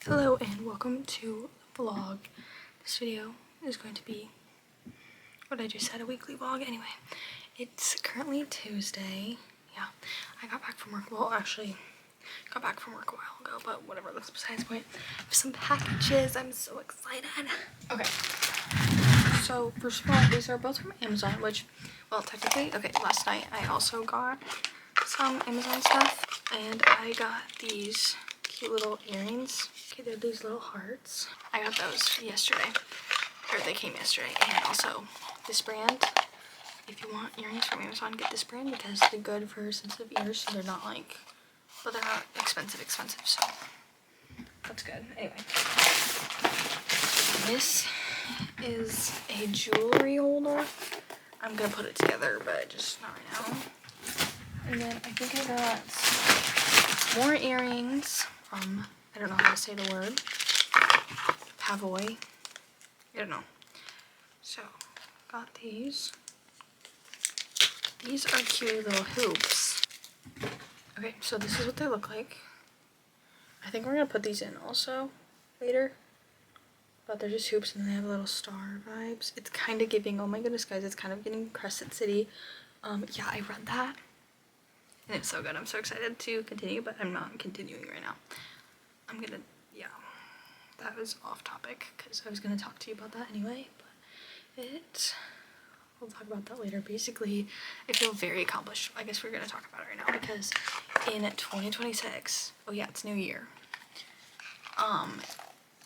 Hello and welcome to the vlog. This video is going to be what I just said, a weekly vlog. Anyway, it's currently Tuesday. Yeah, I got back from work. Well, actually, got back from work a while ago, but whatever, that's besides the point. I have some packages. I'm so excited. Okay, so first of all, these are both from Amazon, which, well, technically, okay, last night I also got some Amazon stuff, and I got these cute little earrings. Okay, they're these little hearts. I got those yesterday, or they came yesterday. And also this brand, if you want earrings from Amazon, get this brand because they're good for sensitive ears, so they're not like, but they're not expensive, so that's good. Anyway, this is a jewelry holder. I'm gonna put it together, but just not right now. And then I think I got more earrings from, I don't know how to say the word, Pavoy. I don't know. So, got these. These are cute little hoops. Okay, so this is what they look like. I think we're gonna put these in also later. But they're just hoops and they have little star vibes. It's kind of giving, oh my goodness guys, it's kind of getting Crescent City. Yeah, I read that. And it's so good. I'm so excited to continue, but I'm not continuing right now. I'm gonna, yeah, that was off topic because I was gonna talk to you about that anyway, but we'll talk about that later. Basically, I feel very accomplished. I guess we're gonna talk about it right now because in 2026, oh yeah, it's New Year.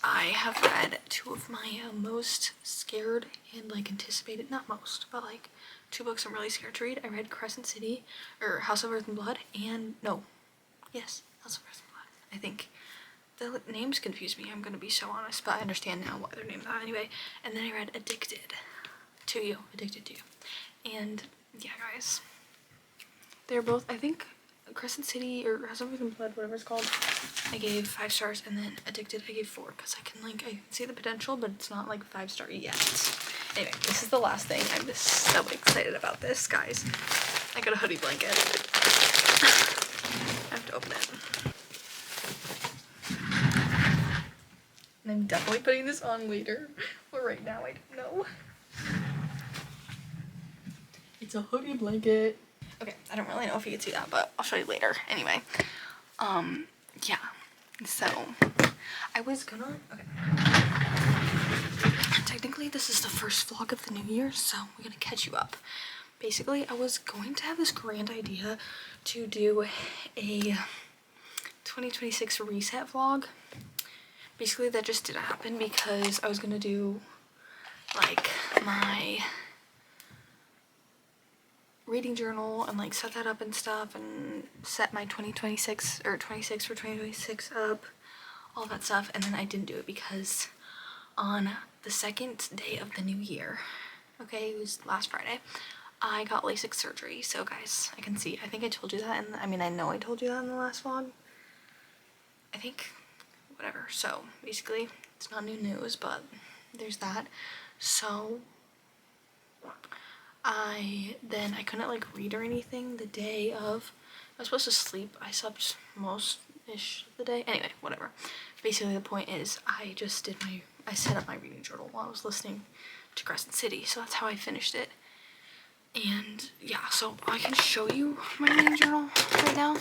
I have read two of my most scared and like anticipated, not most, but like two books I'm really scared to read. I read Crescent City, or House of Earth and Blood, and no, yes, House of Earth and Blood. I think the names confuse me, I'm gonna be so honest, but I understand now why they're named that anyway. And then I read Addicted to You. And yeah, guys, they're both, I think, Crescent City or House of Earth and Blood, whatever it's called, I gave 5 stars, and then Addicted I gave 4 because I can see the potential, but it's not like 5-star yet. Anyway, this is the last thing. I'm just so excited about this, guys. I got a hoodie blanket. I have to open it. And I'm definitely putting this on later, but right now I don't know. It's a hoodie blanket. Okay, I don't really know if you can see that, but I'll show you later. Anyway, yeah, so I was gonna, okay, technically this is the first vlog of the new year, so we're gonna catch you up. Basically, I was going to have this grand idea to do a 2026 reset vlog. Basically, that just didn't happen because I was gonna do like my reading journal and like set that up and stuff and set my 2026 or 26 for 2026 up, all that stuff, and then I didn't do it because on the second day of the new year, okay, it was last Friday, I got LASIK surgery. So guys, I can see, I think I told you that, and I mean I know I told you that in the last vlog, I think, whatever. So basically it's not new news, but there's that. So I couldn't like read or anything the day of. I was supposed to sleep. I slept most-ish of the day. Anyway, whatever. Basically the point is I set up my reading journal while I was listening to Crescent City. So that's how I finished it. And yeah, so I can show you my reading journal right now.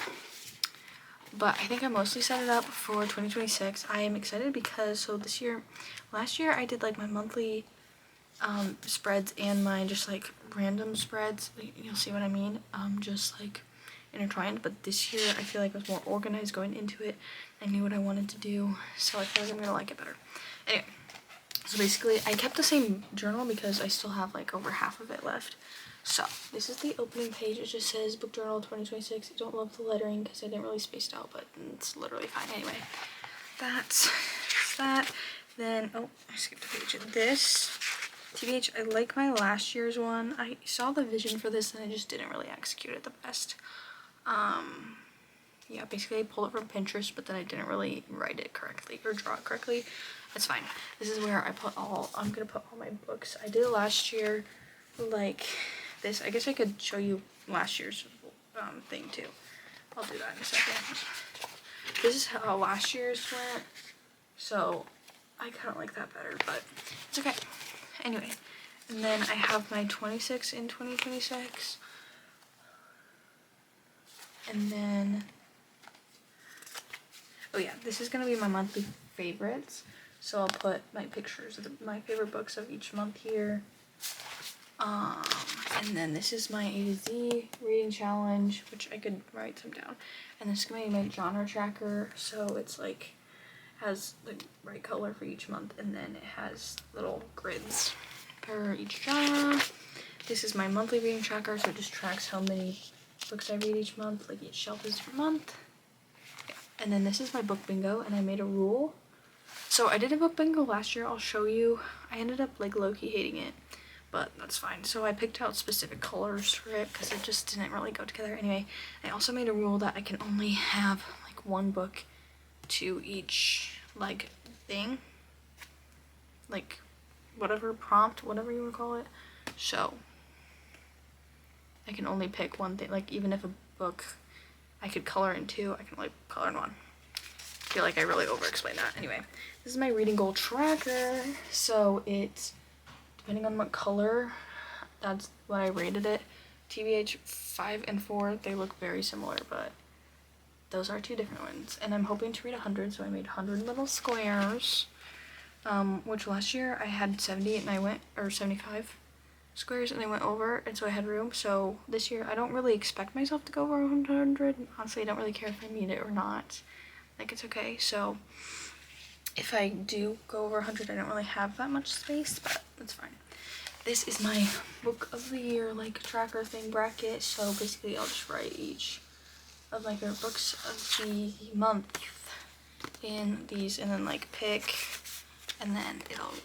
But I think I mostly set it up for 2026. I am excited because, so last year I did like my monthly spreads and my just like random spreads, you'll see what I mean, just like intertwined. But this year I feel like I was more organized going into it. I knew what I wanted to do, so I feel like I'm gonna like it better. Anyway, so basically I kept the same journal because I still have like over half of it left. So this is the opening page. It just says book journal 2026. I don't love the lettering because I didn't really space it out, but it's literally fine. Anyway, that's that. Then, oh, I skipped a page. This TBH, I like my last year's one. I saw the vision for this and I just didn't really execute it the best. Yeah, basically I pulled it from Pinterest, but then I didn't really write it correctly or draw it correctly. It's fine. This is where I'm gonna put all my books. I did last year like this. I guess I could show you last year's thing too. I'll do that in a second. This is how last year's went. So I kind of like that better, but it's okay. Anyway, and then I have my 26 in 2026. And then, oh yeah, this is going to be my monthly favorites. So I'll put my pictures of my favorite books of each month here. And then this is my A to Z reading challenge, which I could write some down. And this is going to be my genre tracker. So it's like, has the right color for each month, and then it has little grids for each genre. This is my monthly reading tracker, so it just tracks how many books I read each month, like each shelf is per month. Yeah. And then this is my book bingo, and I made a rule. So I did a book bingo last year, I'll show you. I ended up like low-key hating it, but that's fine. So I picked out specific colors for it because it just didn't really go together. Anyway, I also made a rule that I can only have like one book to each like thing, like whatever prompt, whatever you would call it. So I can only pick one thing, like even if a book I could color in two, I can only color in one. I feel like I really over-explained that. Anyway, this is my reading goal tracker. So it's, depending on what color, that's what I rated it. TBH 5 and 4, they look very similar, but those are two different ones. And I'm hoping to read 100, so I made 100 little squares. Which last year I had 70 and I went, or 75 squares and I went over, and so I had room. So this year I don't really expect myself to go over 100. Honestly, I don't really care if I meet it or not. Like, it's okay. So if I do go over 100, I don't really have that much space, but that's fine. This is my book of the year, like, tracker thing bracket. So basically I'll just write each of my favorite books of the month in these, and then like pick, and then it'll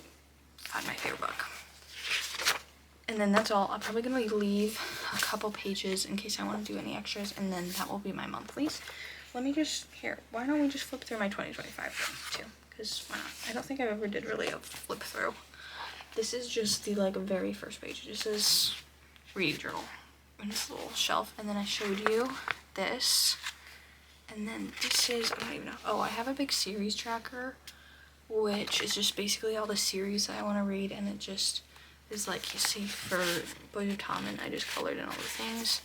find my favorite book. And then that's all. I'm probably gonna leave a couple pages in case I want to do any extras, and then that will be my monthlies. Let me just, here, why don't we just flip through my 2025 things too? Because why not? I don't think I ever did really a flip through. This is just the like very first page. This is reading journal in this little shelf, and then I showed you this, and then this is, I don't even know. Oh, I have a big series tracker, which is just basically all the series that I want to read, and it just is like, you see, for Boys of Tommen, I just colored in all the things.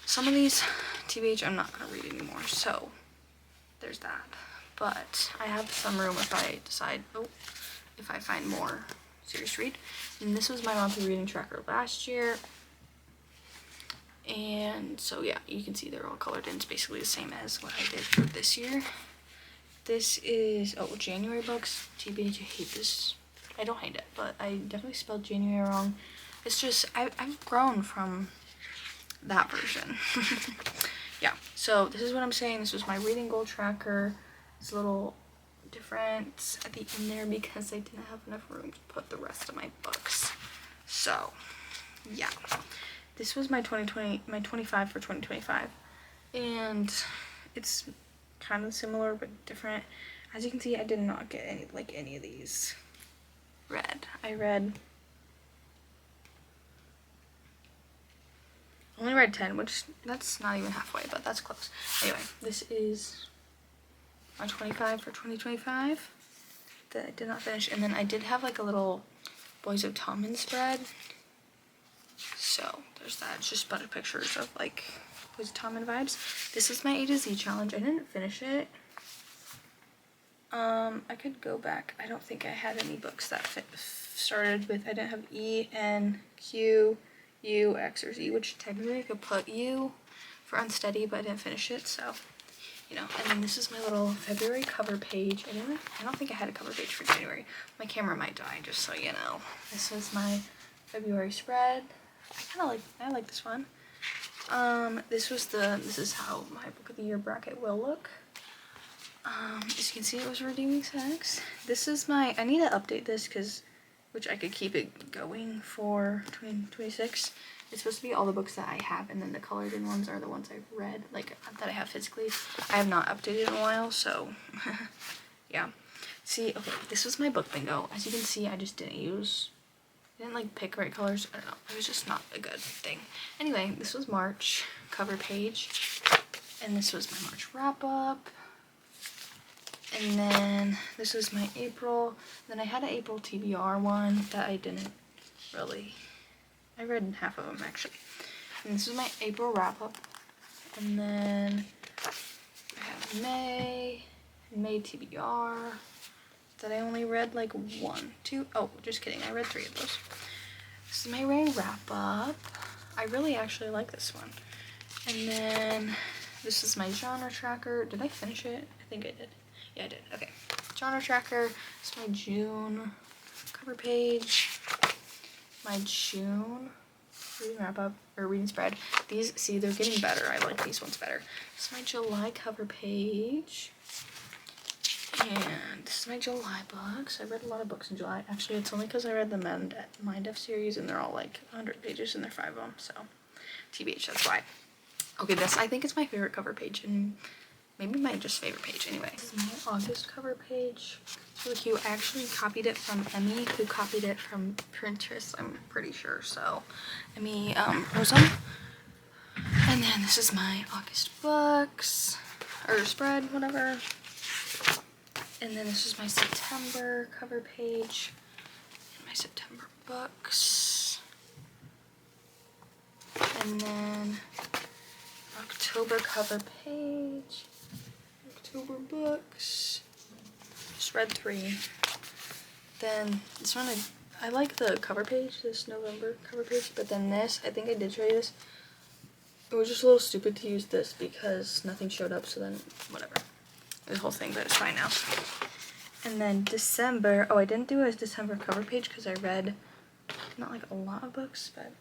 Some of these, TBH, I'm not going to read anymore, so there's that. But I have some room if I decide, if I find more series to read. And this was my monthly reading tracker last year. And so yeah, you can see they're all colored in. It's basically the same as what I did for this year. This is, January books. TBH, I hate this. I don't hate it, but I definitely spelled January wrong. It's just, I've grown from that version. Yeah, so this is what I'm saying. This was my reading goal tracker. It's a little different at the end there because I didn't have enough room to put the rest of my books. So, yeah. This was my 25 for 2025. And it's kind of similar but different. As you can see, I did not get any of these read. I only read 10, which that's not even halfway, but that's close. Anyway, this is my 25 for 2025 that I did not finish. And then I did have like a little Boys of Tommen spread. So there's that. It's just a bunch of pictures of like Boys of Tommen vibes. This is my A to Z challenge. I didn't finish it. I could go back. I don't think I had any books that started with, I didn't have E, N, Q, U, X, or Z, which technically I could put U for unsteady, but I didn't finish it, so, you know. And then this is my little February cover page. I don't think I had a cover page for January. My camera might die, just so you know. This is my February spread. I like this one. This is how my book of the year bracket will look. As you can see, it was Redeeming Sex. This is my, I need to update this which I could keep it going for 2026. It's supposed to be all the books that I have, and then the colored in ones are the ones I've read, like, that I have physically. I have not updated in a while, so, yeah. See, okay, this was my book bingo. As you can see, I just didn't like pick right colors. I don't know, it was just not a good thing. Anyway, this was March cover page, and this was my March wrap up. And then this is my April. Then I had an April TBR one that I didn't really, I read half of them actually. And this is my April wrap up. And then I have May TBR that I only read like 1, 2, oh, just kidding, I read 3 of those. This is my May wrap up. I really actually like this one. And then this is my genre tracker. Did I finish it? I think I did. Yeah, I did. Okay. Genre tracker. It's my June cover page. My June reading wrap up or reading spread. These, see, they're getting better. I like these ones better. This is my July cover page. And this is my July books. I read a lot of books in July. Actually, it's only because I read the Mind F series and they're all like 100 pages and they're 5 of them. So, TBH, that's why. Okay, this I think is my favorite cover page and maybe my just favorite page anyway. This is my August cover page. It's really cute. I actually copied it from Emmy, who copied it from Pinterest, I'm pretty sure. So, Emmy Rosen. And then this is my August books, or spread, whatever. And then this is my September cover page. And my September books. And then October cover page. October books. Just read 3. Then this one, I like the cover page, this November cover page, but then this, I think I did show you this. It was just a little stupid to use this because nothing showed up, so then whatever. This whole thing, but it's fine now. And then December, oh, I didn't do a December cover page because I read not like a lot of books, but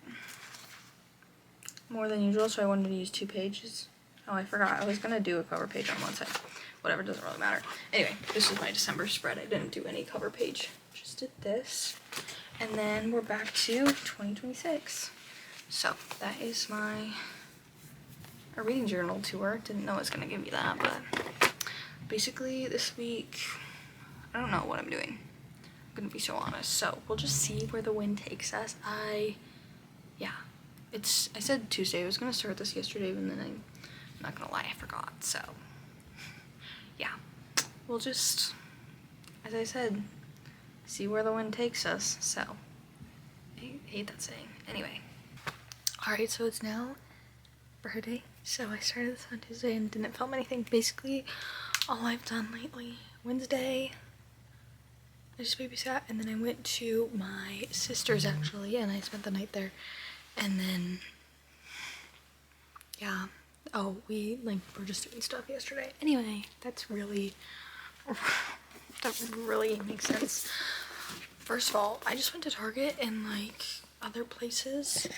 more than usual, so I wanted to use 2 pages. Oh, I forgot. I was going to do a cover page on one side. Whatever, doesn't really matter. Anyway, this is my December spread. I didn't do any cover page. Just did this. And then we're back to 2026. So, that is my reading journal tour. Didn't know I was going to give you that, but basically this week, I don't know what I'm doing. I'm going to be so honest. So, we'll just see where the wind takes us. Yeah. I said Tuesday. I was going to start this yesterday, and then I'm not going to lie, I forgot. So, yeah. We'll just, as I said, see where the wind takes us. So, I hate that saying. Anyway. Alright, so it's now Friday. So, I started this on Tuesday and didn't film anything. Basically, all I've done lately, Wednesday, I just babysat, and then I went to my sister's, actually, and I spent the night there. And then, yeah, oh, we, like, were just doing stuff yesterday. Anyway, that really makes sense. First of all, I just went to Target and, like, other places.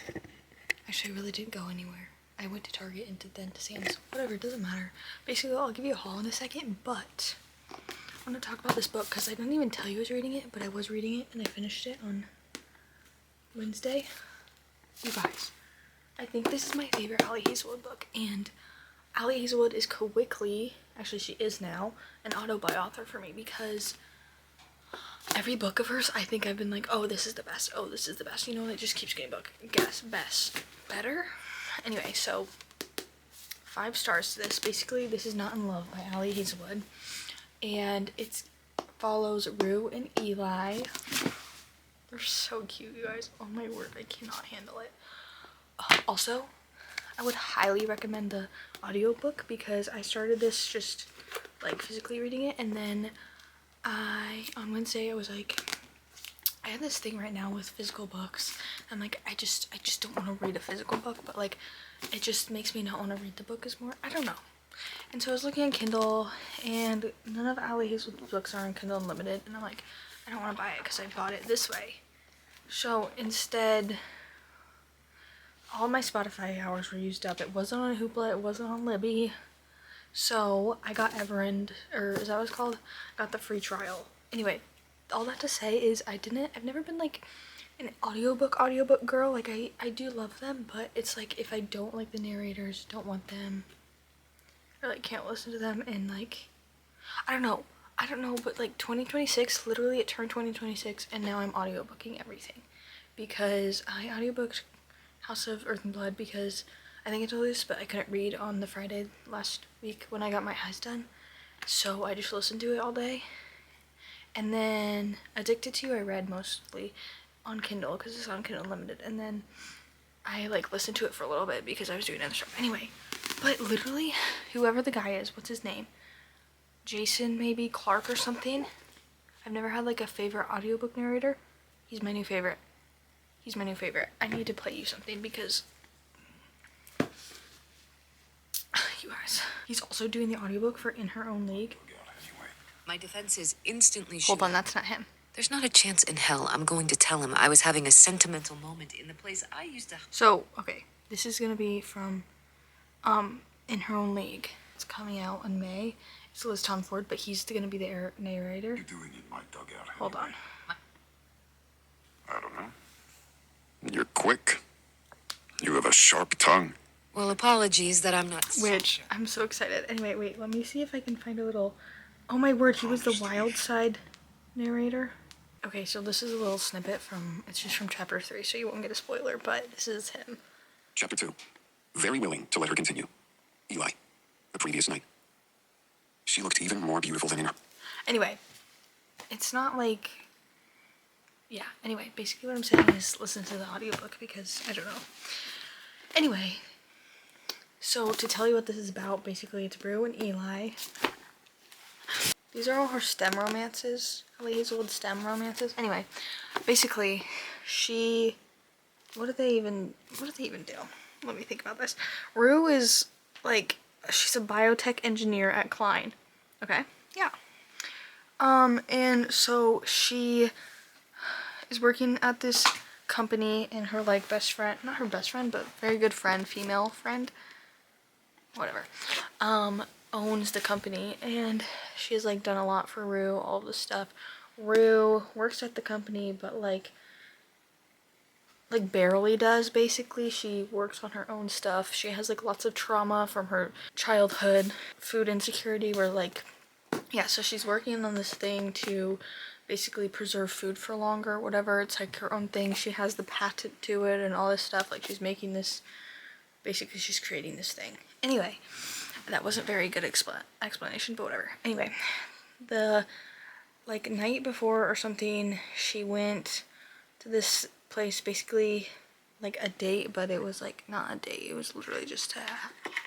Actually, I really didn't go anywhere. I went to Target and then to Sam's. Whatever, it doesn't matter. Basically, I'll give you a haul in a second, but I want to talk about this book because I didn't even tell you I was reading it, but I was reading it and I finished it on Wednesday. You guys, I think this is my favorite Allie Hazelwood book, and Allie Hazelwood is quickly, actually she is now, an auto-buy author for me because every book of hers, I think I've been like, oh, this is the best, oh, this is the best, you know, it just keeps getting best, better. Anyway, so 5 stars to this. Basically, this is Not in Love by Allie Hazelwood, and it follows Rue and Eli. They're so cute, you guys. Oh my word, I cannot handle it. Also, I would highly recommend the audiobook because I started this just like physically reading it, and then on Wednesday I was like, I have this thing right now with physical books. I'm like, I just don't want to read a physical book, but like it just makes me not want to read the book as more. I don't know. And so I was looking at Kindle, and none of Allie Hazelwood's books are on Kindle Unlimited, and I'm like, I don't want to buy it because I bought it this way. So instead, all my Spotify hours were used up. It wasn't on Hoopla, it wasn't on Libby. So I got Everend, or is that what it's called? Got the free trial. Anyway, all that to say is I've never been like an audiobook girl. Like I do love them, but it's like if I don't like the narrators, don't want them, or like can't listen to them, and like, I don't know, but like 2026, literally it turned 2026, and now I'm audiobooking everything. Because I audiobooked House of Earth and Blood because I think I told you this, but I couldn't read on the Friday last week when I got my eyes done. So I just listened to it all day. And then Addicted to You I read mostly on Kindle because it's on Kindle Unlimited. And then I like listened to it for a little bit because I was doing other stuff. Anyway, but literally, whoever the guy is, what's his name? Jason maybe Clark or something. I've never had like a favorite audiobook narrator. He's my new favorite. He's my new favorite. I need to play you something because you guys. He's also doing the audiobook for In Her Own League. My defenses instantly shoot. Hold on, that's not him. There's not a chance in hell I'm going to tell him I was having a sentimental moment in the place I used to. So, okay, this is gonna be from In Her Own League. It's coming out in May. It's Liz Tom Ford, but he's gonna be the narrator. You're doing it in my dugout. Hold on. I don't know. You're quick. You have a sharp tongue. Well, apologies that I'm not. Which, I'm so excited. Anyway, wait, let me see if I can find a little... Oh my word, he was the Wild Side narrator. Okay, so this is a little snippet from... It's just from chapter 3, so you won't get a spoiler, but this is him. Chapter 2. Very willing to let her continue. Eli. The previous night. She looked even more beautiful than in her. Anyway, it's not like... Yeah, anyway, basically what I'm saying is listen to the audiobook because I don't know. Anyway, so to tell you what this is about, basically it's Rue and Eli. These are all her STEM romances. Ellie Hazelwood's STEM romances. Anyway, basically, what did they even do? Let me think about this. Rue is like, she's a biotech engineer at Klein. Okay? Yeah. And so she is working at this company, and her like best friend, not her best friend, but very good friend, female friend, whatever, owns the company, and she has like done a lot for Rue, all this stuff. Rue works at the company, but like barely does, basically. She works on her own stuff. She has like lots of trauma from her childhood, food insecurity, where like, yeah, so she's working on this thing to basically preserve food for longer, whatever. It's like her own thing. She has the patent to it and all this stuff. Like she's making this, basically she's creating this thing. Anyway, that wasn't very good explanation, but whatever. Anyway, the like night before or something, she went to this place, basically like a date, but it was like not a date. It was literally just to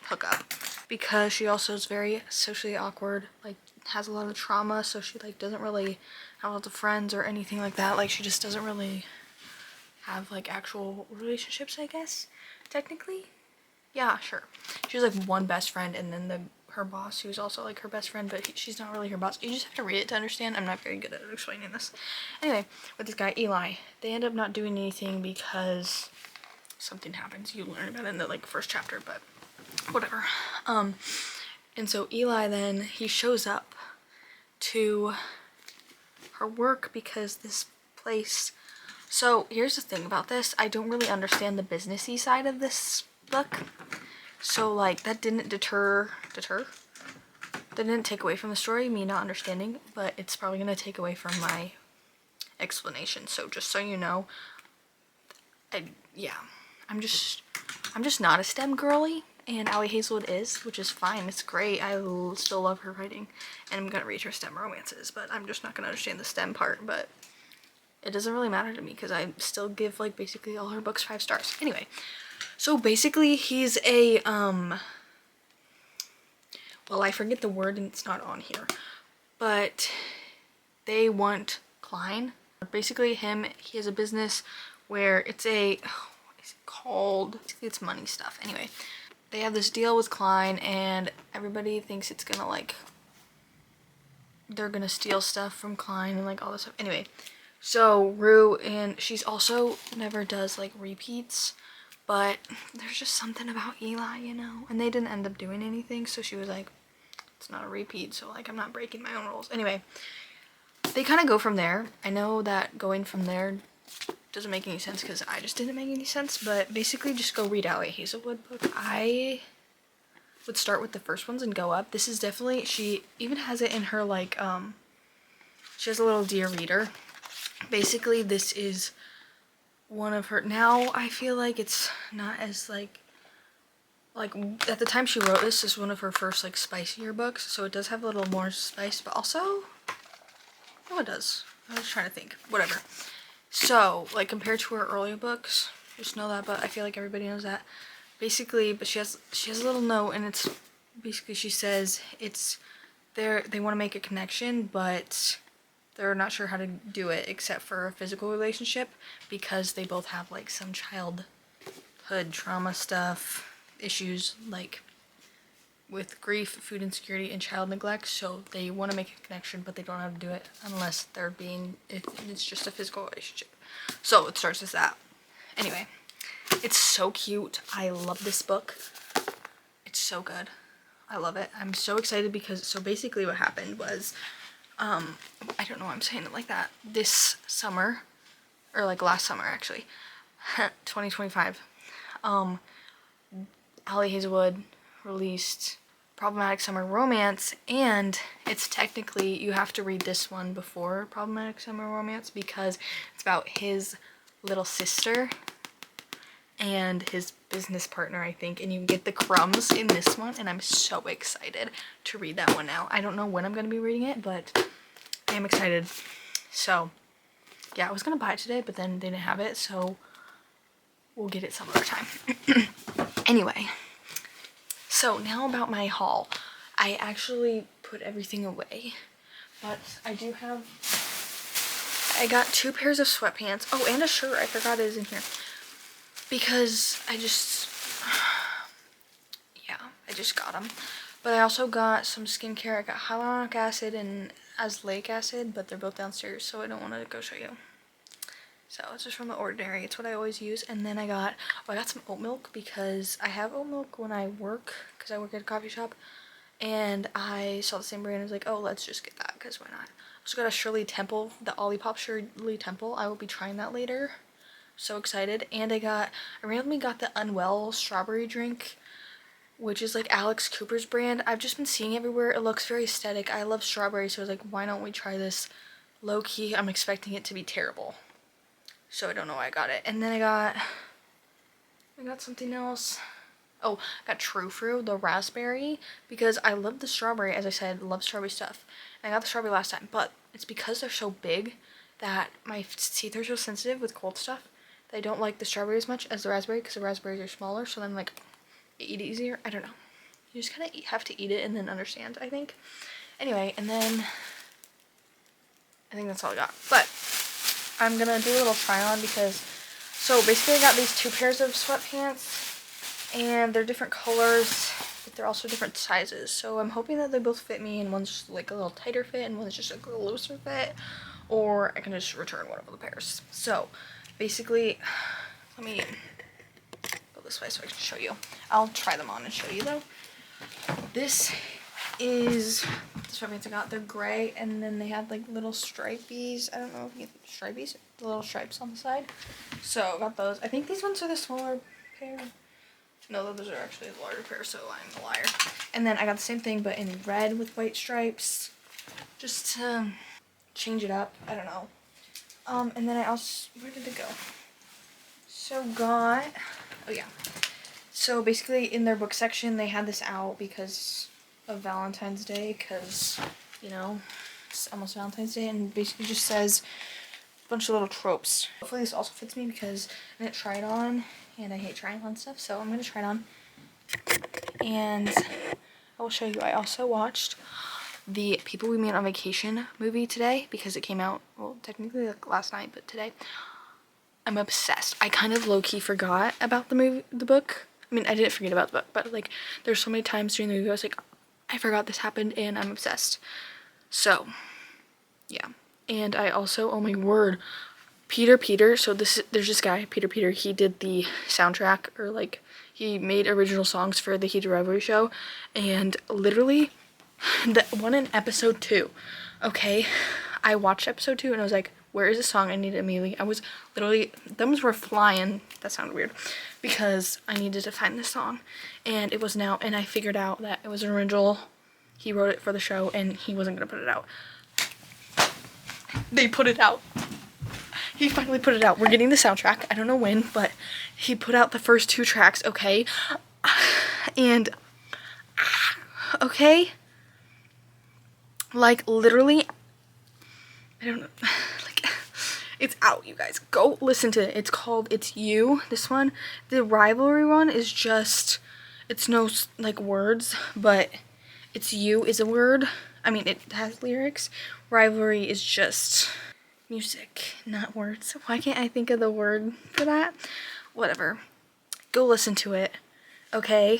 hook up, because she also is very socially awkward, like has a lot of trauma, so she like doesn't really have lots of friends or anything like that. Like she just doesn't really have like actual relationships, I guess, technically. Yeah, sure. She has like one best friend, and then her boss, who's also like her best friend, but she's not really her boss. You just have to read it to understand. I'm not very good at explaining this. Anyway, with this guy Eli, they end up not doing anything because something happens. You learn about it in the like first chapter, but whatever. And so Eli then, he shows up to her work because this place... So here's the thing about this. I don't really understand the businessy side of this book. So like that didn't deter? That didn't take away from the story, me not understanding, but it's probably gonna take away from my explanation. So just so you know, I'm just not a STEM girly, and Allie Hazelwood is, which is fine. It's great. I still love her writing, and I'm gonna read her STEM romances, but I'm just not gonna understand the STEM part. But it doesn't really matter to me because I still give like basically all her books 5 stars. Anyway, so basically he's a well, I forget the word and it's not on here, but they want Klein. Basically he has a business where it's a, what is it called? Basically it's money stuff. Anyway, they have this deal with Klein, and everybody thinks it's gonna like, they're gonna steal stuff from Klein and like all this stuff. Anyway, so Rue, and she's also never does like repeats, but there's just something about Eli, you know, and they didn't end up doing anything, so she was like, it's not a repeat, so like I'm not breaking my own rules. Anyway, they kind of go from there. I know that going from there doesn't make any sense because I just didn't make any sense, but basically just go read Allie Hazelwood book. I would start with the first ones and go up. This is definitely, she even has it in her like, she has a little Dear Reader. Basically this is one of her, now I feel like it's not as like like, at the time she wrote this is one of her first, like, spicier books, so it does have a little more spice, but also, no, it does. I was trying to think. Whatever. So, like, compared to her earlier books, just know that, but I feel like everybody knows that. Basically, but she has a little note, and it's basically, she says it's they want to make a connection, but they're not sure how to do it except for a physical relationship, because they both have, like, some childhood trauma stuff, issues, like with grief, food insecurity, and child neglect. So they want to make a connection, but they don't know how to do it unless it's just a physical relationship. So it starts as that. Anyway, it's so cute. I love this book. It's so good. I love it. I'm so excited because, so basically what happened was, I don't know why I'm saying it like that, this summer, or like last summer actually, 2025, Allie Hazelwood released Problematic Summer Romance, and it's technically, you have to read this one before Problematic Summer Romance because it's about his little sister and his business partner, I think, and you get the crumbs in this one, and I'm so excited to read that one now. I don't know when I'm going to be reading it, but I am excited. So, yeah, I was going to buy it today, but then they didn't have it, so we'll get it some other time. Anyway, so now about my haul. I actually put everything away, but I got 2 pairs of sweatpants. Oh, and a shirt. I forgot it was in here. Because I just got them. But I also got some skincare. I got hyaluronic acid and azelaic acid, but they're both downstairs, so I don't want to go show you. So it's just from The Ordinary. It's what I always use. And then I got some oat milk because I have oat milk when I work, because I work at a coffee shop. And I saw the same brand and was like, oh, let's just get that, because why not? I also got a Shirley Temple, the Olipop Shirley Temple. I will be trying that later. So excited. And I randomly got the Unwell strawberry drink, which is like Alex Cooper's brand. I've just been seeing everywhere. It looks very aesthetic. I love strawberry, so I was like, why don't we try this? Low key, I'm expecting it to be terrible, so I don't know why I got it. And then I got something else. Oh, I got True Fruit, the raspberry, because I love the strawberry. As I said, love strawberry stuff. And I got the strawberry last time, but it's because they're so big that my teeth are so sensitive with cold stuff. I don't like the strawberry as much as the raspberry, because the raspberries are smaller, so then, like, you eat it easier. I don't know. You just kind of have to eat it and then understand, I think. Anyway, and then I think that's all I got. But I'm gonna do a little try on because, so basically I got these 2 pairs of sweatpants, and they're different colors, but they're also different sizes. So I'm hoping that they both fit me, and one's just like a little tighter fit and one's just like a little looser fit, or I can just return one of the pairs. So basically, let me go this way so I can show you. I'll try them on and show you though. This is the sweatpants I got. They're gray, and then they had like little stripies. I don't know if you get stripies, the little stripes on the side. So I got those. I think these ones are the smaller pair. No, those are actually the larger pair, so I'm a liar. And then I got the same thing, but in red with white stripes, just to change it up. I don't know. And then I also, where did it go? So got, oh yeah. So basically in their book section, they had this out because of Valentine's Day, because, you know, it's almost Valentine's Day, and basically just says a bunch of little tropes. Hopefully this also fits me because I didn't try it on, and I hate trying on stuff, so I'm going to try it on. And I will show you, I also watched the People We Meet on Vacation movie today, because it came out, well, technically like last night, but today. I'm obsessed. I kind of low-key forgot about the book. I mean, I didn't forget about the book, but like, there's so many times during the movie I was like, I forgot this happened, and I'm obsessed. So, yeah. And I also, oh my word, Peter, so there's this guy, Peter, he did the soundtrack, or like, he made original songs for the Heat of Rivalry show, and literally, the one in episode 2, okay, I watched episode 2, and I was like, where is the song? I need it immediately. I was literally, thumbs were flying, that sounded weird, because I needed to find this song, and it was now, and I figured out that it was an original, he wrote it for the show, and he wasn't gonna put it out. They put it out. He finally put it out. We're getting the soundtrack. I don't know when, but he put out the first 2 tracks, okay? And okay, like literally, I don't know, like it's out, you guys. Go listen to it. It's called It's You, this one. The rivalry one is just, it's no like words, but It's You is a word. I mean, it has lyrics. Rivalry is just music, not words. Why can't I think of the word for that? Whatever. Go listen to it, okay?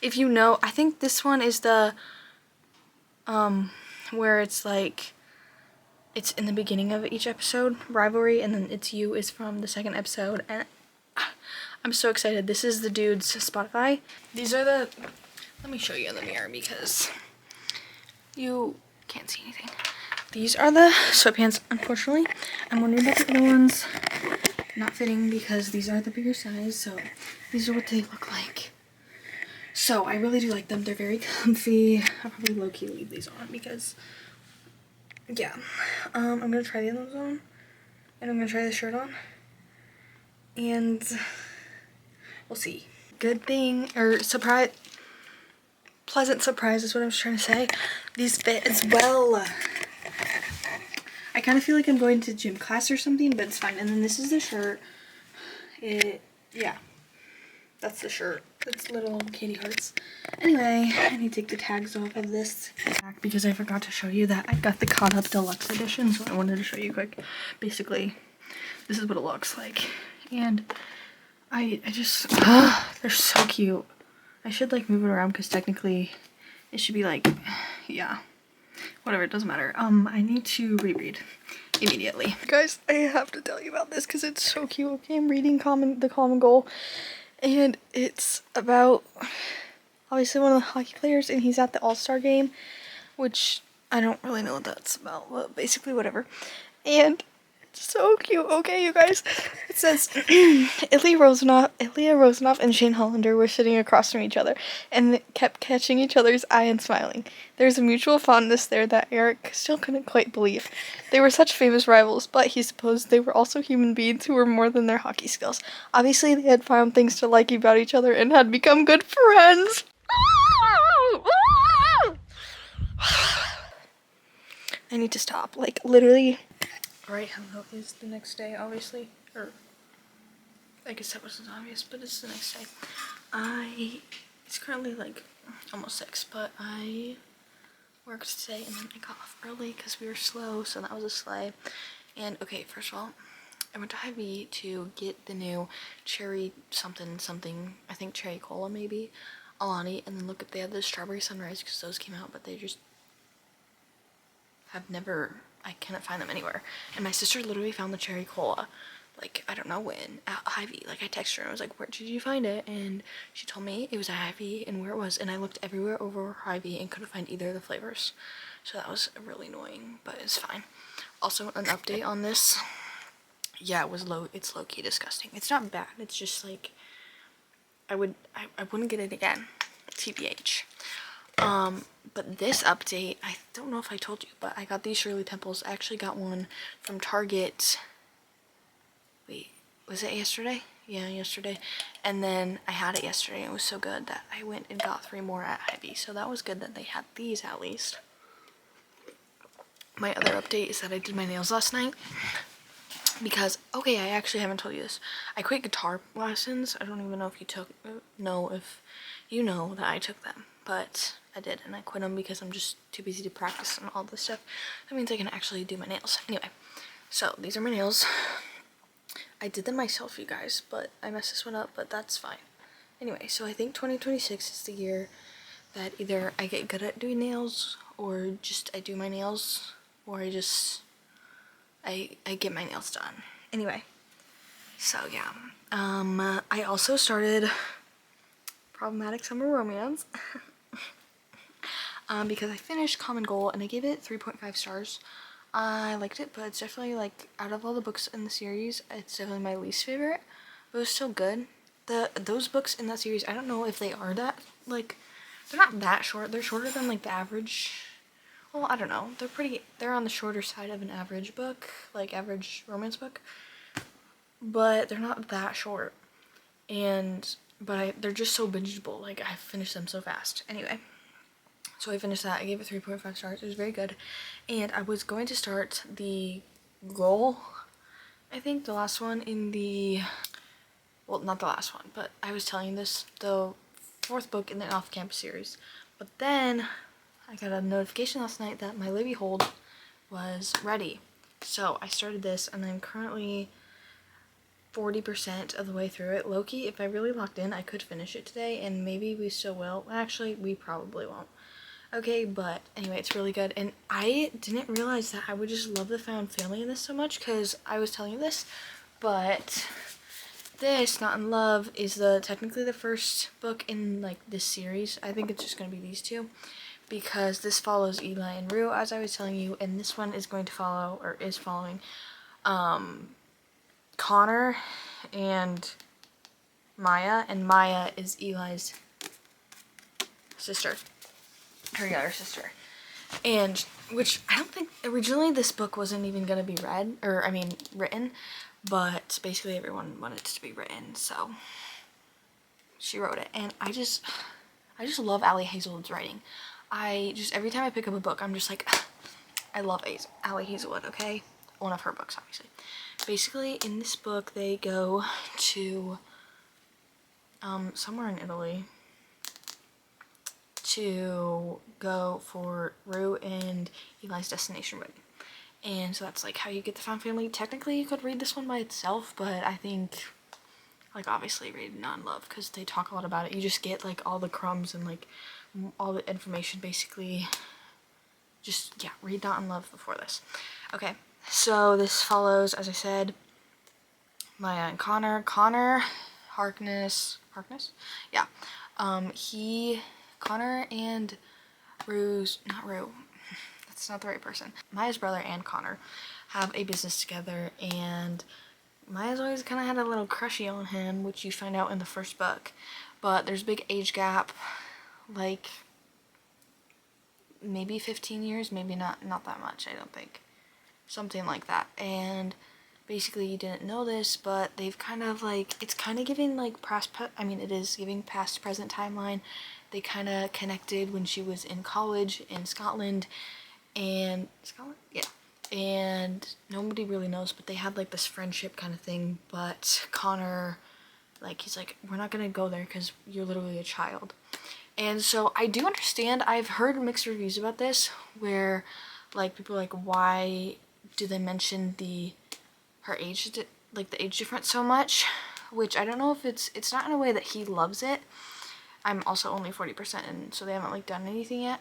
If you know, I think this one is the, where it's like, it's in the beginning of each episode, Rivalry, and then It's You is from the second episode, and I'm so excited. This is the dude's Spotify. These are the, let me show you in the mirror because you can't see anything. These are the sweatpants, unfortunately. I'm wondering about the other ones not fitting because these are the bigger size, so these are what they look like. So I really do like them. They're very comfy. I'll probably low-key leave these on because, yeah. I'm gonna try the others on, and I'm gonna try this shirt on, and we'll see. Good thing, or surprise, pleasant surprise is what I was trying to say. These fit as well. I kind of feel like I'm going to gym class or something, but it's fine. And then this is the shirt. Yeah, that's the shirt. It's little Katie hearts. Anyway, I need to take the tags off of this because I forgot to show you that I got the Caught Up Deluxe Edition, so I wanted to show you quick. Basically, this is what it looks like. And I just, they're so cute. I should like move it around because technically it should be like, yeah, whatever, it doesn't matter. I need to reread immediately. Guys, I have to tell you about this because it's so cute. Okay, I'm reading The Common Goal, and it's about obviously one of the hockey players, and he's at the All-Star game, which I don't really know what that's about, but basically whatever. And it's so cute. Okay, you guys. It says Ilya Rosanoff and Shane Hollander were sitting across from each other and they kept catching each other's eye and smiling. There's a mutual fondness there that Eric still couldn't quite believe. They were such famous rivals, but he supposed they were also human beings who were more than their hockey skills. Obviously, they had found things to like about each other and had become good friends. I need to stop. Like, literally. Alright, hello is the next day, obviously. Or, I guess that wasn't obvious, but it's the next day. It's currently like almost 6, but I worked today and then I got off early because we were slow, so that was a sleigh. And, okay, first of all, I went to Hy-Vee to get the new cherry something, I think cherry cola maybe, Alani, and then look if they had the strawberry sunrise because those came out, but they just have never, I cannot find them anywhere. And my sister literally found the cherry cola, like, I don't know when, at Hy-Vee. Like, I texted her and I was like, where did you find it? And she told me it was at Hy-Vee and where it was. And I looked everywhere over Hy-Vee and couldn't find either of the flavors. So that was really annoying, but it's fine. Also, an update on this. Yeah, it's low-key disgusting. It's not bad, it's just like, I wouldn't get it again, TBH. But this update, I don't know if I told you, but I got these Shirley Temples. I actually got one from Target. Wait, was it yesterday? Yeah, yesterday. And then I had it yesterday. It was so good that I went and got 3 more at Hy-Vee. So that was good that they had these at least. My other update is that I did my nails last night. Because, okay, I actually haven't told you this. I quit guitar lessons. I don't even know if you know that I took them. But I did, and I quit them because I'm just too busy to practice and all this stuff. That means I can actually do my nails. Anyway, so these are my nails. I did them myself, you guys, but I messed this one up, but that's fine. Anyway, so I think 2026 is the year that either I get good at doing nails, or just I do my nails, or I get my nails done. Anyway, so yeah. I also started Problematic Summer Romance. Because I finished Common Goal and I gave it 3.5 stars. I liked it, but it's definitely, like, out of all the books in the series, it's definitely my least favorite. But it was still good. Those books in that series, I don't know if they are that, like, they're not that short. They're shorter than, like, the average, well, I don't know. They're on the shorter side of an average book, like, average romance book. But they're not that short. And but they're just so bingeable. Like, I finished them so fast. Anyway, so I finished that. I gave it 3.5 stars. It was very good. And I was going to start the goal, I think, the last one in the, well, not the last one, but I was telling you this, the 4th book in the off-campus series. But then I got a notification last night that my Libby hold was ready. So I started this, and I'm currently 40% of the way through it. Low-key, if I really locked in, I could finish it today, and maybe we still will. Actually, we probably won't. Okay, but anyway, it's really good, and I didn't realize that I would just love the found family in this so much, because I was telling you this, but this, Not in Love, is technically the first book in, like, this series. I think it's just going to be these two, because this follows Eli and Rue, as I was telling you, and this one is going to follow, or is following, Connor and Maya, and Maya is Eli's sister, her younger sister. And, which, I don't think, originally this book wasn't even going to be written, but basically everyone wanted it to be written, so she wrote it. And I just love Allie Hazelwood's writing. Every time I pick up a book, I'm just like, I love Allie Hazelwood, okay? One of her books, obviously. Basically, in this book, they go to somewhere in Italy to go for Rue and Eli's destination wedding. And so that's like how you get the found family. Technically, you could read this one by itself, but I think, like, obviously read Not in Love, because they talk a lot about it. You just get, like, all the crumbs and, like, all the information, basically. Just, yeah, read Not in Love before this. Okay, so this follows, as I said, Maya and Connor. Connor, Harkness? Yeah. Connor and not Rue, that's not the right person. Maya's brother and Connor have a business together, and Maya's always kind of had a little crushy on him, which you find out in the first book. But there's a big age gap, like, maybe 15 years, maybe not that much, I don't think. Something like that. And basically you didn't know this, but they've kind of, like, it's kind of giving, like, it is giving past present timeline. They kind of connected when she was in college in Scotland, and and nobody really knows, but they had, like, this friendship kind of thing. But Connor, like, he's like, we're not gonna go there because you're literally a child. And so I do understand. I've heard mixed reviews about this, where, like, people are like, why do they mention her age, like, the age difference so much? Which I don't know if it's not in a way that he loves it. I'm also only 40%, and so they haven't, like, done anything yet.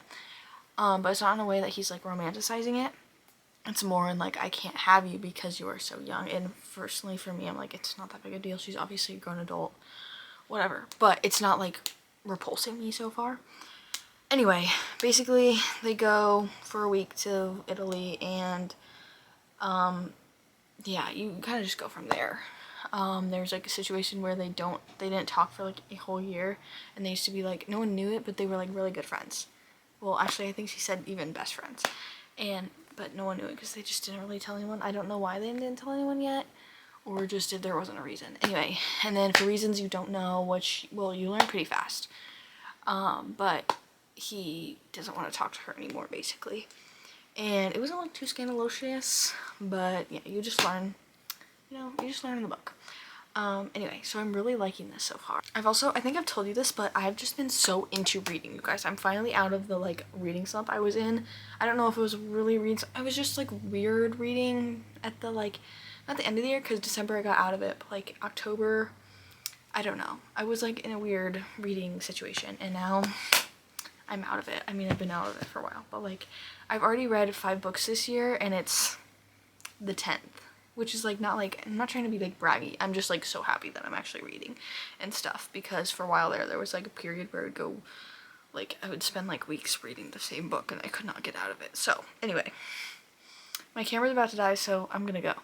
But it's not in a way that he's, like, romanticizing it. It's more in, like, I can't have you because you are so young. And personally, for me, I'm like, it's not that big a deal. She's obviously a grown adult, whatever. But it's not, like, repulsing me so far. Anyway, basically, they go for a week to Italy, and yeah, you kind of just go from there. There's, like, a situation where they didn't talk for, like, a whole year, and they used to be, like, no one knew it, but they were, like, really good friends. Well, actually, I think she said even best friends. But no one knew it because they just didn't really tell anyone. I don't know why they didn't tell anyone yet, or just there wasn't a reason. Anyway, and then for reasons you don't know, you learn pretty fast. But he doesn't want to talk to her anymore, basically. And it wasn't, like, too scandalous, but yeah, you just learn in the book. Anyway, so I'm really liking this so far. I think I've told you this, but I've just been so into reading, you guys. I'm finally out of the, like, reading slump I was in. I don't know if it was really I was just, like, weird reading at the, like, not the end of the year, because December I got out of it, but, like, October, I don't know. I was, like, in a weird reading situation, and now I'm out of it. I mean, I've been out of it for a while, but, like, I've already read 5 books this year, and it's the 10th. Which is, like, not, like, I'm not trying to be, like, braggy. I'm just, like, so happy that I'm actually reading and stuff. Because for a while there was, like, a period where I would spend, like, weeks reading the same book and I could not get out of it. So, anyway. My camera's about to die, so I'm gonna go.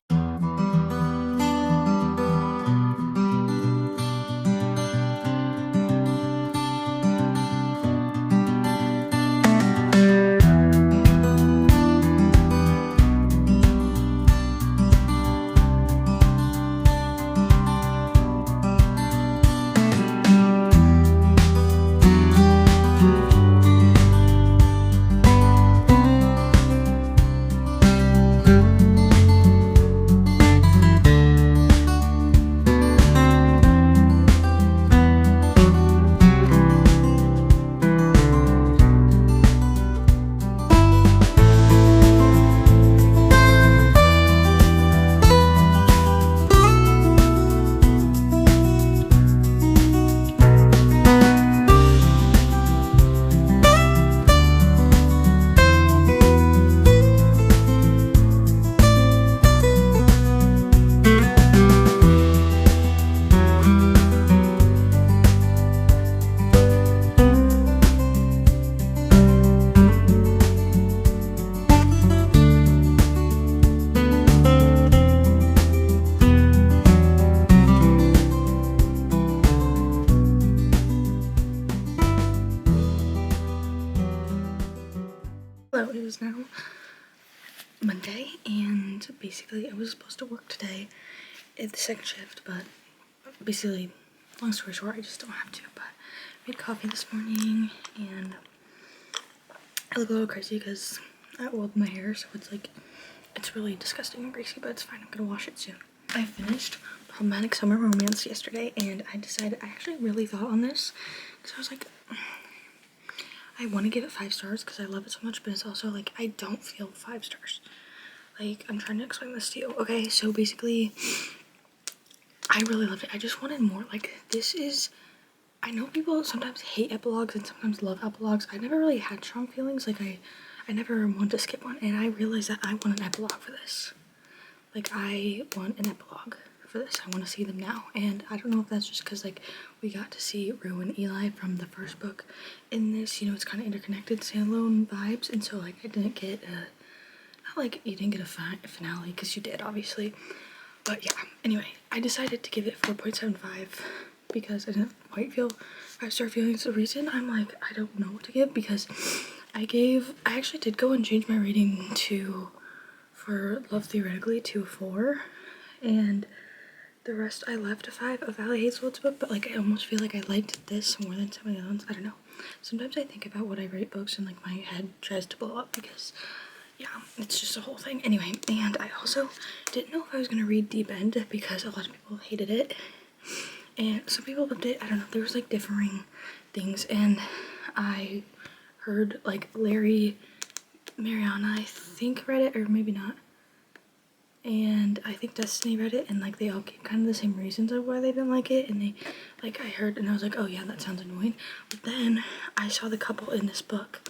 is now Monday, and basically I was supposed to work today at the second shift, but basically, long story short, I just don't have to. But I made coffee this morning, and I look a little crazy because I oiled my hair, so it's like, it's really disgusting and greasy, but it's fine. I'm gonna wash it soon. I finished Problematic Summer Romance yesterday, and I decided, I actually really thought on this, because I was like, I want to give it 5 stars because I love it so much, but it's also like, I don't feel 5 stars. Like, I'm trying to explain this to you. Okay, so basically, I really loved it. I just wanted more. Like, this is, I know people sometimes hate epilogues and sometimes love epilogues. I never really had strong feelings. Like, I never wanted to skip one, and I realized that I want an epilogue for this. Like, I want an epilogue for this. I want to see them now, and I don't know if that's just because, like, we got to see Rue and Eli from the first book in this, you know, it's kind of interconnected standalone vibes, and so, like, I didn't get a, not like you didn't get a finale, because you did, obviously, but yeah, anyway, I decided to give it 4.75 because I didn't quite feel 5-star feelings. The reason I'm like, I don't know what to give, because I actually did go and change my rating for Love Theoretically to a 4, and the rest I left a 5 of Valley Hazelwood's book, but like I almost feel like I liked this more than some of the other ones. I don't know. Sometimes I think about what I rate books and like my head tries to blow up because, yeah, it's just a whole thing. Anyway, and I also didn't know if I was going to read Deep End because a lot of people hated it and some people loved it. I don't know. There was like differing things, and I heard like Larry, Mariana, I think, read it, or maybe not. And I think Destiny read it, and like they all gave kind of the same reasons of why they didn't like it, and they, like, I heard and I was like, oh yeah, that sounds annoying. But then I saw the couple in this book,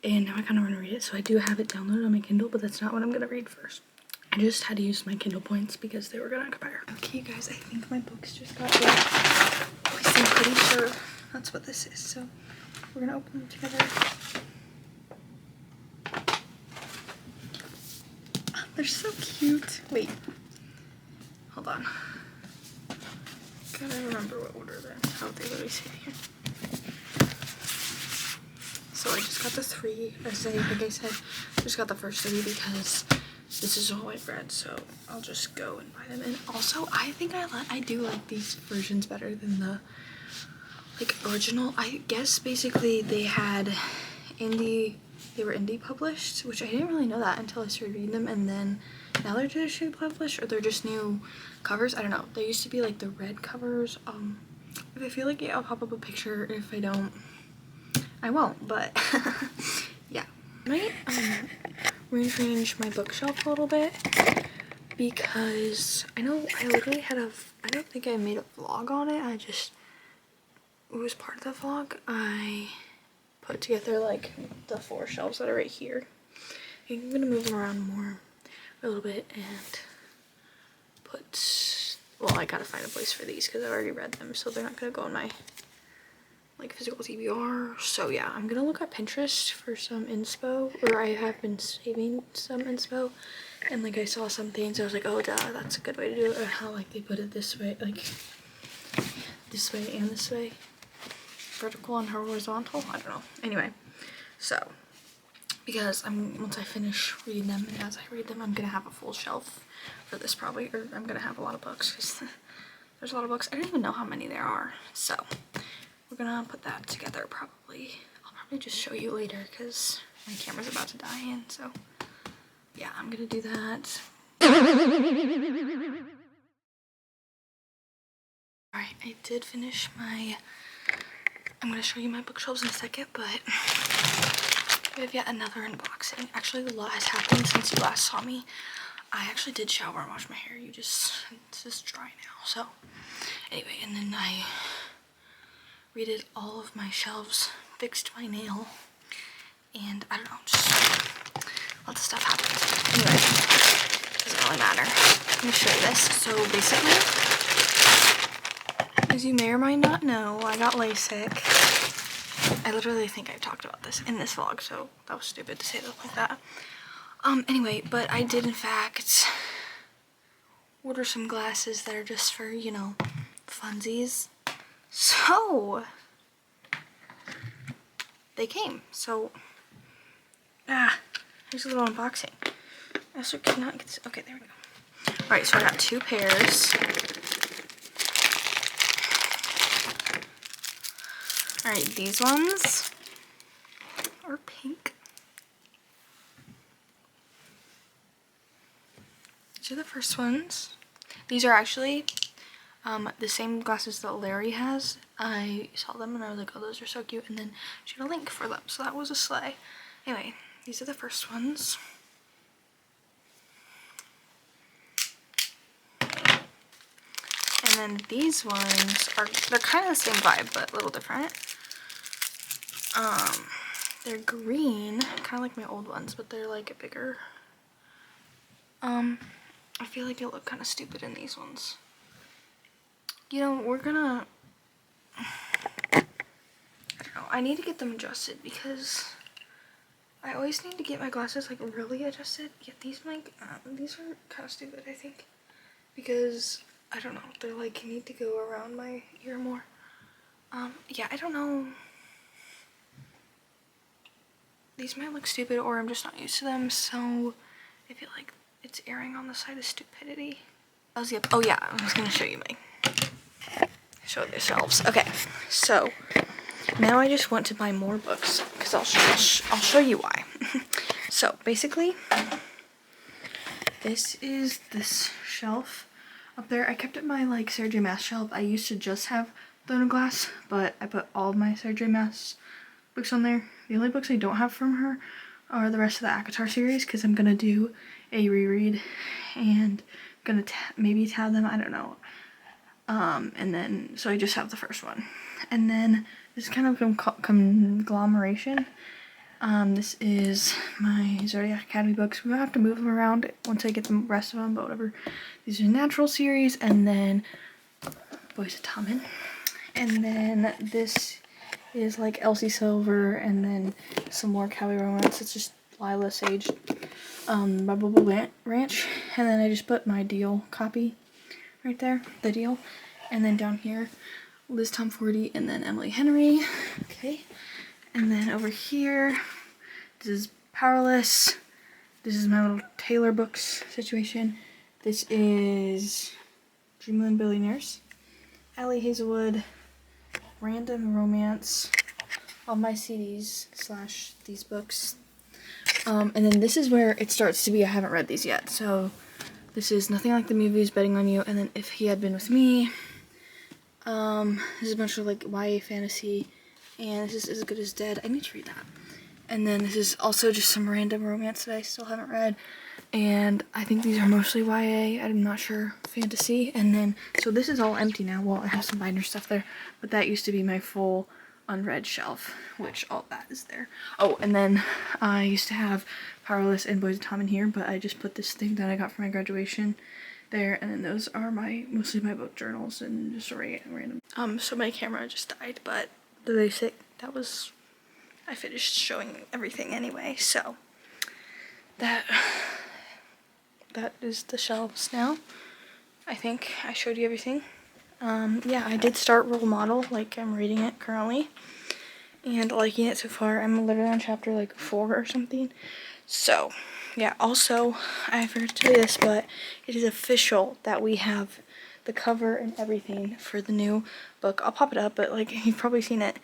and now I kind of want to read it, so I do have it downloaded on my Kindle, but that's not what I'm gonna read first. I just had to use my Kindle points because they were gonna expire. Okay you guys, I think my books just got here. At least I'm pretty sure that's what this is, so we're gonna open them together. They're so cute. Wait. Hold on. Gotta remember what order they're in. How they literally say here. So I just got the 3, as I think I said. I just got the first 3 because this is all I've read, so I'll just go and buy them. And also, I think I do like these versions better than the like original. I guess basically they were indie published, which I didn't really know that until I started reading them, and then now they're traditionally published, or they're just new covers. I don't know. They used to be like the red covers. If I feel like it, I'll pop up a picture. If I don't, I won't, but yeah. I might rearrange my bookshelf a little bit because I know I literally I don't think I made a vlog on it. It was part of the vlog. I put together like the 4 shelves that are right here. I'm gonna move them around more a little bit and well, I gotta find a place for these because I've already read them, so they're not gonna go in my like physical TBR. So yeah, I'm gonna look at Pinterest for some inspo, or I have been saving some inspo, and like I saw some things, I was like, oh duh, that's a good way to do it, or how like they put it this way, like this way and this way, vertical and horizontal. I don't know. Anyway, so because once I finish reading them, and as I read them, I'm gonna have a full shelf for this probably, or I'm gonna have a lot of books because there's a lot of books. I don't even know how many there are, so we're gonna put that together probably. I'll probably just show you later because my camera's about to die in, so yeah, I'm gonna do that. Alright, I did finish I'm gonna show you my bookshelves in a second, but we have yet another unboxing. Actually, a lot has happened since you last saw me. I actually did shower and wash my hair. It's just dry now, so anyway, and then I redid all of my shelves, fixed my nail, and I don't know, just lots of stuff happened. Anyway, doesn't really matter. I'm gonna show you this. So basically, as you may or may not know, I got LASIK. I literally think I've talked about this in this vlog, so that was stupid to say that like that. Anyway, but I did in fact order some glasses that are just for, you know, funsies. So they came. So Here's a little unboxing. I also cannot get this. Okay, there we go. Alright, so I got 2 pairs. Alright, these ones are pink. These are the first ones. These are actually the same glasses that Larry has. I saw them and I was like, oh, those are so cute. And then she had a link for them, so that was a sleigh. Anyway, these are the first ones. And then these ones they're kind of the same vibe, but a little different. They're green, kind of like my old ones, but they're like bigger. I feel like I look kind of stupid in these ones. You know, we're gonna, I don't know, I need to get them adjusted because I always need to get my glasses like really adjusted. Yet these these are kind of stupid, I think, because I don't know, they're like need to go around my ear more. Yeah, I don't know. These might look stupid or I'm just not used to them, so I feel like it's erring on the side of stupidity. Oh yeah, I was gonna show you show the shelves. Okay, so now I just want to buy more books because I'll show you why. So basically, this is this shelf up there. I kept it my like Sarah J Maas shelf. I used to just have Throne of Glass, but I put all of my Sarah J Maas books on there. The only books I don't have from her are the rest of the ACOTAR series because I'm gonna do a reread and gonna maybe tab them, I don't know. And then so I just have the first one, and then this kind of conglomeration. This is my Zodiac Academy books. We'll have to move them around once I get the rest of them, but whatever. These are Natural series, and then Boys of Tommen, and then this is like Elsie Silver, and then some more Cowboy Romance. It's just Lila Sage, by Bubble Ranch, and then I just put my Deal copy right there, the Deal, and then down here, Liz Tom 40, and then Emily Henry, okay, and then over here, this is Powerless, this is my little Taylor books situation, this is Dreamland Billionaires, Allie Hazelwood, Random Romance, all my CDs / these books, and then this is where it starts to be, I haven't read these yet, so this is Nothing Like the Movies, Betting on You, and then If He Had Been With Me. This is a bunch of like YA fantasy, and this is As Good as Dead. I need to read that. And then this is also just some random romance that I still haven't read, and I think these are mostly YA, I'm not sure, fantasy. And then, so this is all empty now. Well, I have some binder stuff there, but that used to be my full unread shelf, which all that is there. Oh, and then I used to have Powerless and Boys of Tom in here, but I just put this thing that I got for my graduation there, and then those are mostly my book journals and just random. So my camera just died, but the basic, I finished showing everything anyway, so that is the shelves now. I think I showed you everything. Yeah, I did start Role Model, like I'm reading it currently, and liking it so far. I'm literally on chapter like 4 or something. So, yeah, also, I forgot to tell you this, but it is official that we have the cover and everything for the new book. I'll pop it up, but like, you've probably seen it.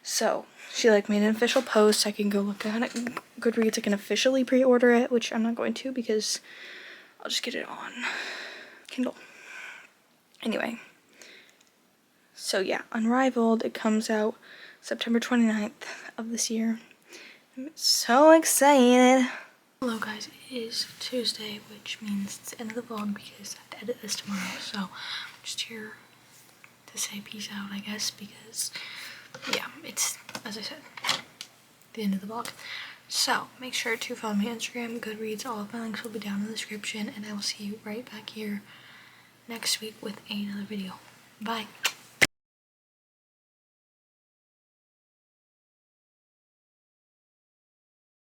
So, she like made an official post. I can go look at it. Goodreads, I can officially pre-order it, which I'm not going to because I'll just get it on Kindle. Anyway. So yeah, Unrivaled, it comes out September 29th of this year. I'm so excited. Hello guys, it is Tuesday, which means it's the end of the vlog because I have to edit this tomorrow, so I'm just here to say peace out, I guess, because yeah, it's, as I said, the end of the vlog. So make sure to follow me on Instagram, Goodreads, all of my links will be down in the description, and I will see you right back here next week with another video. Bye.